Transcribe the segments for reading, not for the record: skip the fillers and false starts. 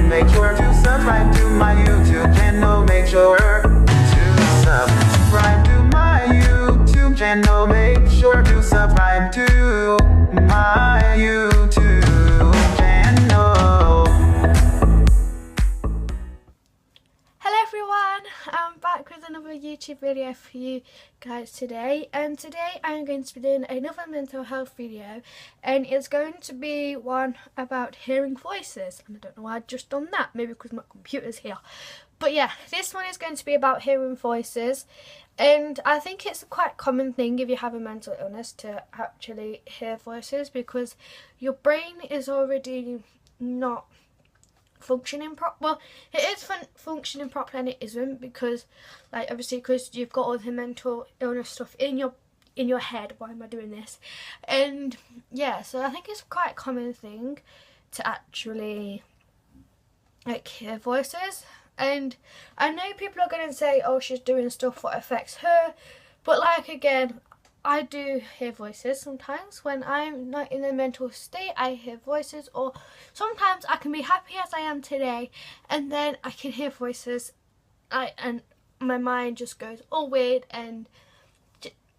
make sure to subscribe to my YouTube channel. Make sure to subscribe to my YouTube channel. Make sure to subscribe to my YouTube channel. Hello everyone, I'm back with another YouTube video for you guys today, and today I'm going to be doing another mental health video, and it's going to be one about hearing voices. And I don't know why I've just done that, maybe because my computer's here. But yeah, this one is going to be about hearing voices, and I think it's a quite common thing if you have a mental illness to actually hear voices, because your brain is already not functioning well, it is functioning properly and it isn't, because like obviously because you've got all the mental illness stuff in your head. Why am I doing this? And yeah, so I think it's quite a common thing to actually like hear voices. And I know people are going to say, oh, she's doing stuff that affects her, but like again, I do hear voices sometimes. When I'm not in a mental state, I hear voices, or sometimes I can be happy as I am today and then I can hear voices and my mind just goes all weird, and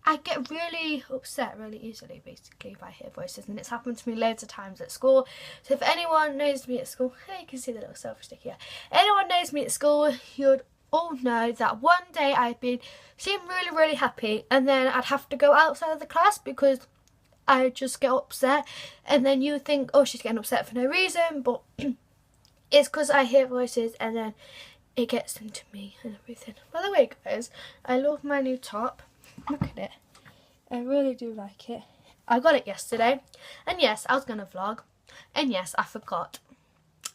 I get really upset really easily basically if I hear voices. And it's happened to me loads of times at school. So if anyone knows me at school, hey, you can see the little selfie stick here. Anyone knows me at school, you'd all know that one day I'd seem really happy, and then I'd have to go outside of the class because I just get upset, and then you would think, oh, she's getting upset for no reason, but it's because I hear voices and then it gets into me and everything. By the way guys, I love my new top. Look at it, I really do like it. I got it yesterday, and yes, I was gonna vlog, and yes, I forgot.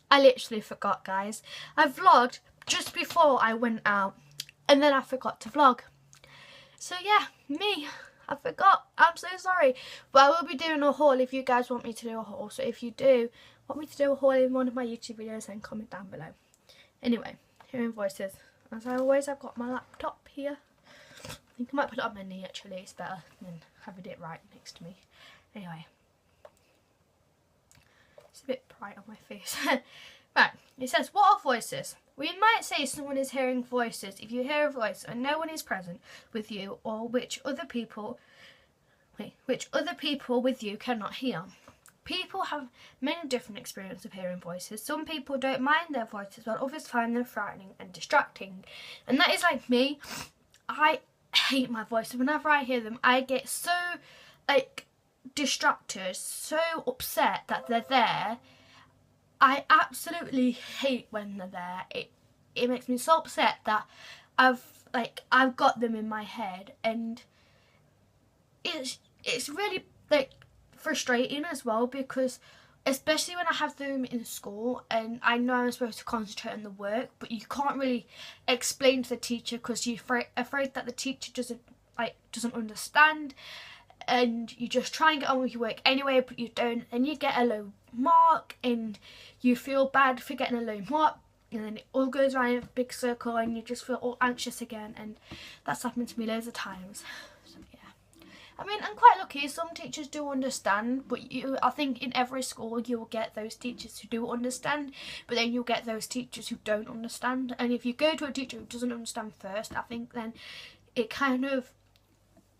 I literally forgot, guys. I vlogged just before I went out, and then I forgot to vlog. So yeah, me, I forgot. I'm so sorry, but I will be doing a haul if you guys want me to do a haul. So if you do want me to do a haul in one of my YouTube videos, then comment down below. Anyway, hearing voices. As always, I've got my laptop here. I think I might put it on my knee actually, it's better than having it right next to me. Anyway, it's a bit bright on my face. Right, it says, what are voices? We might say someone is hearing voices if you hear a voice and no one is present with you, or which other people with you cannot hear. People have many different experiences of hearing voices. Some people don't mind their voices, while others find them frightening and distracting. And that is like me. I hate my voice. Whenever I hear them, I get so like distracted, so upset that they're there. I absolutely hate when they're there. It makes me so upset that I've got them in my head, and it's really like frustrating as well, because especially when I have them in school and I know I'm supposed to concentrate on the work, but you can't really explain to the teacher because you're afraid that the teacher doesn't understand, and you just try and get on with your work anyway, but you don't, and you get a low mark and you feel bad for getting a low mark, and then it all goes around in a big circle and you just feel all anxious again. And that's happened to me loads of times. So yeah, I mean, I'm quite lucky. Some teachers do understand, but I think in every school you will get those teachers who do understand, but then you'll get those teachers who don't understand. And if you go to a teacher who doesn't understand first, I think then it kind of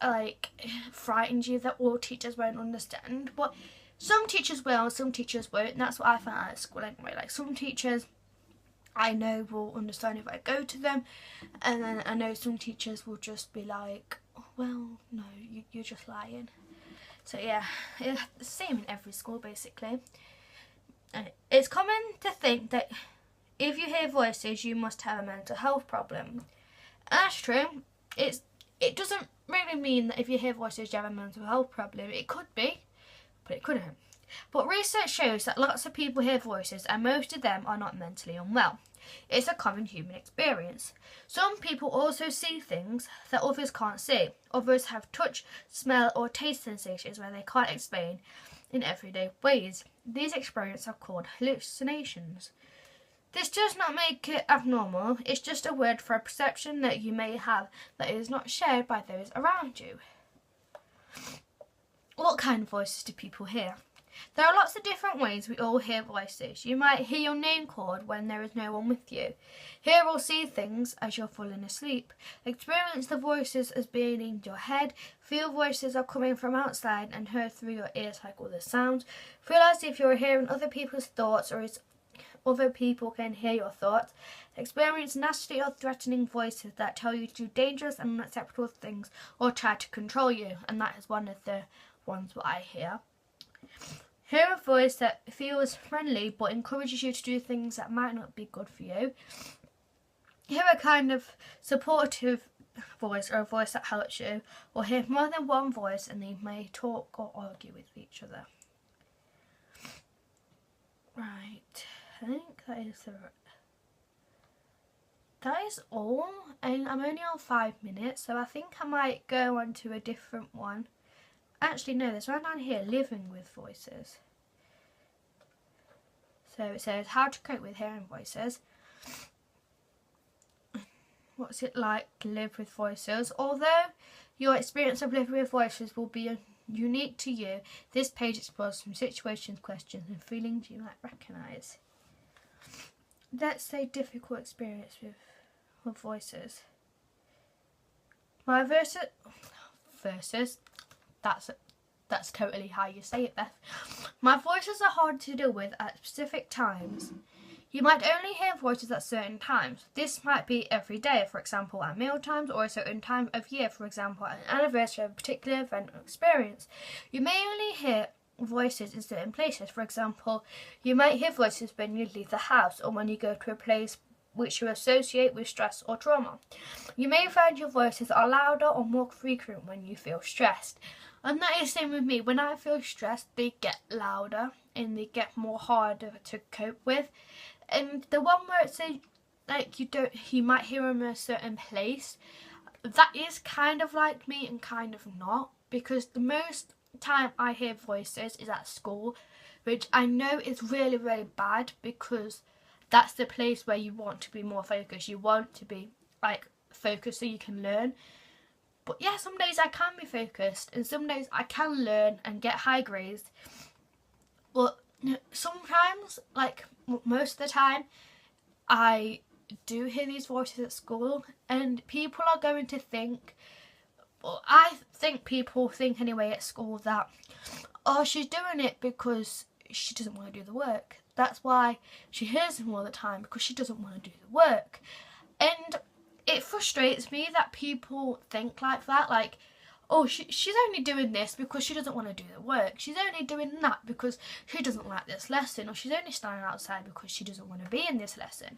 like frightens you that all teachers won't understand. But some teachers will, some teachers won't, and that's what I found out at school anyway. Like some teachers I know will understand if I go to them, and then I know some teachers will just be like, oh, well, no, you're just lying. So yeah, it's the same in every school basically. And it's common to think that if you hear voices you must have a mental health problem. And that's true. It doesn't really mean that if you hear voices you have a mental health problem. It could be, but it couldn't. But research shows that lots of people hear voices and most of them are not mentally unwell. It's a common human experience. Some people also see things that others can't see. Others have touch, smell or taste sensations where they can't explain in everyday ways. These experiences are called hallucinations. This does not make it abnormal, it's just a word for a perception that you may have that is not shared by those around you. What kind of voices do people hear? There are lots of different ways we all hear voices. You might hear your name called when there is no one with you. Hear or see things as you're falling asleep. Experience the voices as being in your head. Feel voices are coming from outside and heard through your ears like other sounds. Feel as if you're hearing other people's thoughts or as other people can hear your thoughts. Experience nasty or threatening voices that tell you to do dangerous and unacceptable things or try to control you. And that is one of the ones that I hear. Hear a voice that feels friendly but encourages you to do things that might not be good for you. Hear a kind of supportive voice or a voice that helps you, or hear more than one voice and they may talk or argue with each other. Right, I think that is all, and I'm only on 5 minutes, so I think I might go on to a different one. Actually no, there's one down here, living with voices. So it says how to cope with hearing voices. What's it like to live with voices? Although your experience of living with voices will be unique to you, this page explores some situations, questions and feelings you might recognise. Let's say difficult experience with voices. My versus that's totally how you say it, Beth. My voices are hard to deal with at specific times. You might only hear voices at certain times. This might be every day, for example at meal times, or a certain time of year, for example at an anniversary of a particular event or experience. You may only hear voices in certain places. For example, you might hear voices when you leave the house or when you go to a place which you associate with stress or trauma. You may find your voices are louder or more frequent when you feel stressed. And that is the same with me. When I feel stressed, they get louder and they get more harder to cope with. And the one where it says like you might hear them in a certain place, that is kind of like me and kind of not, because the most time I hear voices is at school, which I know is really, really bad, because that's the place where you want to be more focused. You want to be like focused so you can learn. But yeah, some days I can be focused and some days I can learn and get high grades. But sometimes, like most of the time, I do hear these voices at school and people are going to think, well, I think people think anyway at school that, oh, she's doing it because she doesn't want to do the work. That's why she hears them all the time, because she doesn't want to do the work. And it frustrates me that people think like that, like, oh, she's only doing this because she doesn't want to do the work. She's only doing that because she doesn't like this lesson, or she's only standing outside because she doesn't want to be in this lesson.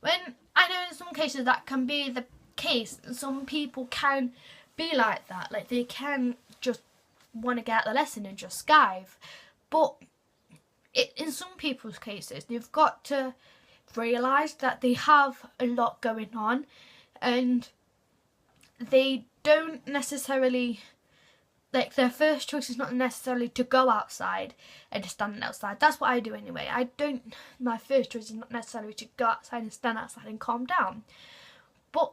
When I know in some cases that can be the case, some people can be like that, like they can just want to get out the lesson and just skive. But in some people's cases, they've got to realise that they have a lot going on and they don't necessarily, like, their first choice is not necessarily to go outside and to stand outside. That's what I do anyway. My first choice is not necessarily to go outside and stand outside and calm down. But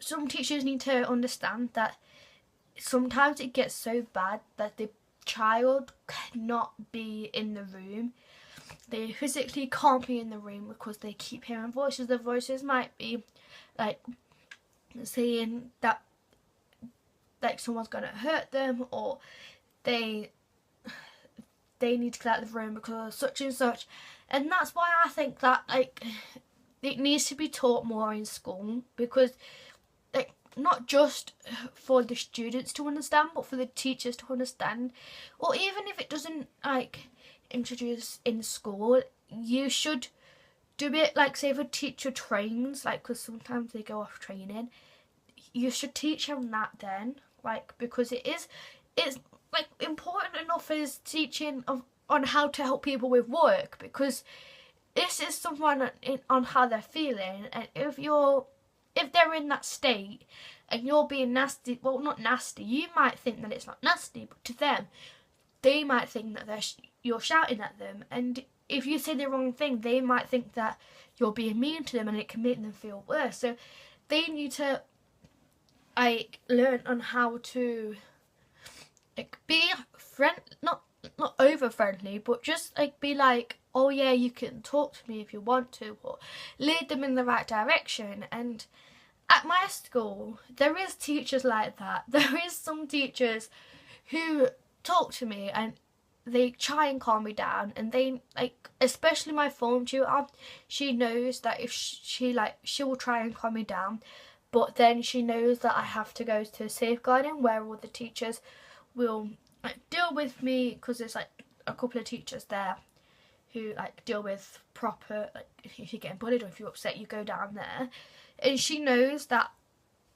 some teachers need to understand that sometimes it gets so bad that the child cannot be in the room. They physically can't be in the room because they keep hearing voices. The voices might be like saying that like someone's gonna hurt them, or they need to get out of the room because of such and such. And that's why I think that like it needs to be taught more in school, because like not just for the students to understand, but for the teachers to understand. Or even if it doesn't like introduce in school, you should do it, like say if a teacher trains, like because sometimes they go off training, you should teach them that then, like, because it's like important enough as teaching on how to help people with work, because this is someone on how they're feeling. And if they're in that state and you're being nasty, well, not nasty, you might think that it's not nasty, but to them, they might think that you're shouting at them. And if you say the wrong thing, they might think that you're being mean to them, and it can make them feel worse. So they need to like learn on how to like be not not over friendly, but just like be like, oh yeah, you can talk to me if you want to, or lead them in the right direction. And at my school, there is teachers like that. There is some teachers who talk to me and they try and calm me down, and they like, especially my form tutor, she knows that if she will try and calm me down, but then she knows that I have to go to safeguarding where all the teachers will like deal with me, because there's like a couple of teachers there who like deal with proper, like if you're getting bullied or if you're upset, you go down there. And she knows that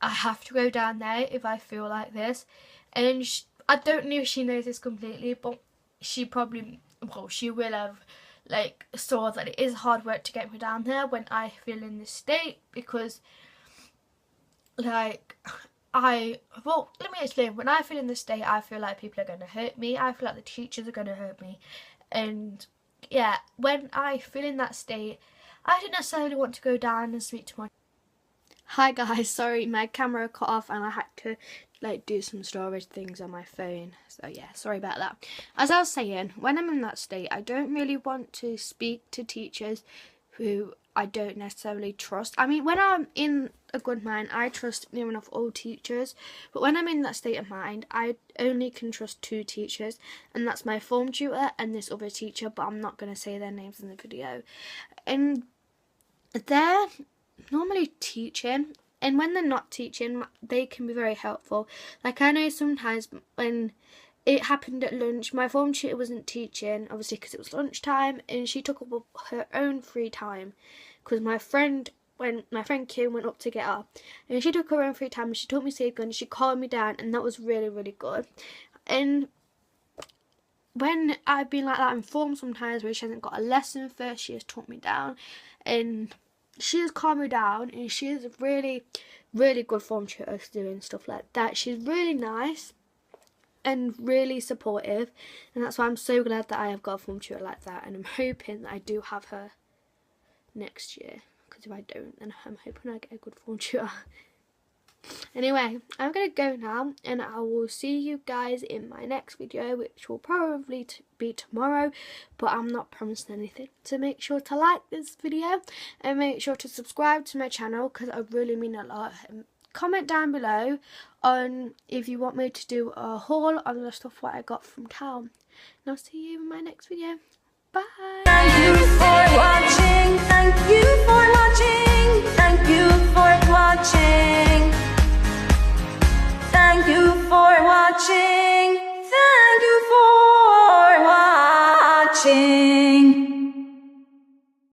I have to go down there if I feel like this. And I don't know if she knows this completely, but she probably, well, she will have like saw that it is hard work to get me down there when I feel in this state, because like well, let me explain. When I feel in this state, I feel like people are going to hurt me. I feel like the teachers are going to hurt me. And yeah, when I feel in that state, I don't necessarily want to go down and speak to my... Hi guys, sorry, my camera cut off and I had to like do some storage things on my phone. So yeah, sorry about that. As I was saying, when I'm in that state, I don't really want to speak to teachers who I don't necessarily trust. I mean, when I'm in a good mind, I trust near enough all teachers, but when I'm in that state of mind, I only can trust 2 teachers, and that's my form tutor and this other teacher, but I'm not going to say their names in the video. And they're normally teaching, and when they're not teaching, they can be very helpful. Like, I know sometimes when it happened at lunch, my form tutor wasn't teaching, obviously because it was lunchtime, and she took up her own free time, because when my friend Kim went up to get her, and she took her own free time and she taught me safeguarding and she calmed me down, and that was really, really good. And when I've been like that in form sometimes where she hasn't got a lesson first, she has taught me down and she has calmed me down, and she is a really, really good form tutor doing stuff like that. She's really nice and really supportive, and that's why I'm so glad that I have got a form tutor like that, and I'm hoping that I do have her next year, because if I don't, then I'm hoping I get a good form tutor. Anyway, I'm going to go now, and I will see you guys in my next video, which will probably be tomorrow, but I'm not promising anything. So make sure to like this video, and make sure to subscribe to my channel, because I really mean a lot. And comment down below on if you want me to do a haul on the stuff what I got from town. And I'll see you in my next video. Bye!